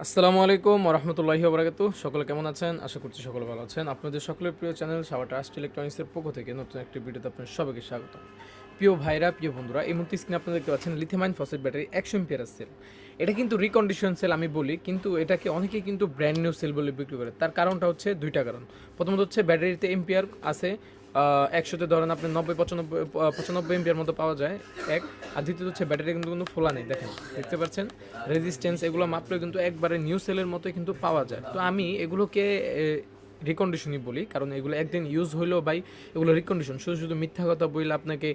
আসসালামু আলাইকুম ওরহমতুল্লাহি ওবরাকাতু। সকলে কেমন আছেন? আশা করছি সকলে ভালো আছেন। আপনাদের সকলের প্রিয় চ্যানেল সাবা ট্রাস্ট ইলেকট্রনিক্সের পক্ষ থেকে নতুন একটি ভিডিওতে আপনাদের সবাইকে স্বাগত। প্রিয় ভাইরা, প্রিয় বন্ধুরা, এই মুহূর্তে স্ক্রিনে আপনারা দেখতে পাচ্ছেন লিথিয়াম আয়ন ফসফেট ব্যাটারি 100 এম্পিয়ারের সেল। এটা কিন্তু রিকন্ডিশন সেল আমি বলি, কিন্তু এটাকে অনেকেই কিন্তু ব্র্যান্ড নিউ সেল বলে বিক্রি করে। তার কারণটা হচ্ছে দুইটা কারণ। প্রথমত হচ্ছে ব্যাটারিতে এম্পিয়ার আছে 100-তে ধরেন আপনি 90-95 এমপিআর মতো পাওয়া যায় এক। আর দ্বিতীয়ত হচ্ছে ব্যাটারি কিন্তু কোনো ফোলা নেই, দেখেন দেখতে পাচ্ছেন রেজিস্ট্যান্স এগুলো মাপলে কিন্তু একবারে নিউ সেলের মতোই কিন্তু পাওয়া যায়। তো আমি এগুলোকে রিকন্ডিশনই বলি, কারণ এগুলো একদিন ইউজ হইলেও ভাই এগুলো রিকন্ডিশন। শুধু শুধু মিথ্যা কথা বইলে আপনাকে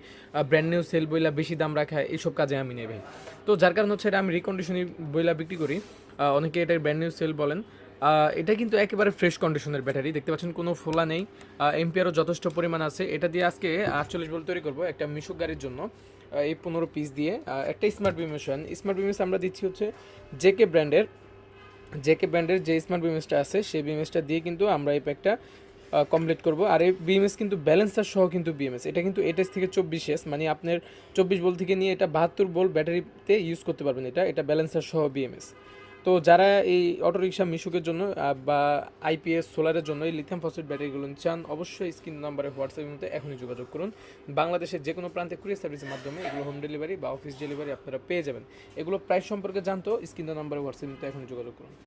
ব্র্যান্ড নিউ সেল বইলা বেশি দাম রাখা এইসব কাজে আমি নেই ভাই। তো যার কারণ হচ্ছে এটা আমি রিকন্ডিশনই বইলা বিক্রি করি। অনেকে এটা ব্র্যান্ড নিউ সেল বলেন। এটা কিন্তু একেবারে ফ্রেশ কন্ডিশনের ব্যাটারি, দেখতে পাচ্ছেন কোনো ফোলা নেই, এমপিআরও যথেষ্ট পরিমাণ আছে। এটা দিয়ে আজকে 48 ভোল্ট তৈরি করবো একটা মিশুক গাড়ির জন্য। এই 15 পিস দিয়ে একটা স্মার্ট বিমেশন। স্মার্ট বিমেস আমরা দিচ্ছি হচ্ছে জেকে ব্র্যান্ডের। জেকে ব্র্যান্ডের যে স্মার্ট বিমেসটা আছে সেই বিমেসটা দিয়ে কিন্তু আমরা এই প্যাকটা কমপ্লিট করব। আর এই বিএমএস কিন্তু ব্যালেন্সার সহ কিন্তু বিএমএস, এটা কিন্তু 8S থেকে 24S, মানে আপনার 24 ভোল্ট থেকে নিয়ে এটা 72 ভোল্ট ব্যাটারিতে ইউজ করতে পারবেন। এটা ব্যালেন্সার সহ বিএমএস। তো যারা এই অটোরিকশা মিশুকের জন্য বা আইপিএস সোলারের জন্য এই লিথিয়াম ফসফেট ব্যাটারিগুলো চান, অবশ্যই স্ক্রিন নাম্বারে হোয়াটসঅ্যাপের মধ্যে এখনই যোগাযোগ করুন। বাংলাদেশের যে কোনো প্রান্তে কুরিয়ার সার্ভিসের মাধ্যমে এগুলো হোম ডেলিভারি বা অফিস ডেলিভারি আপনারা পেয়ে যাবেন। এগুলো প্রাইস সম্পর্কে জানতো স্ক্রিন নাম্বারে হোয়াটসঅ্যাপের মধ্যে এখনই যোগাযোগ করুন।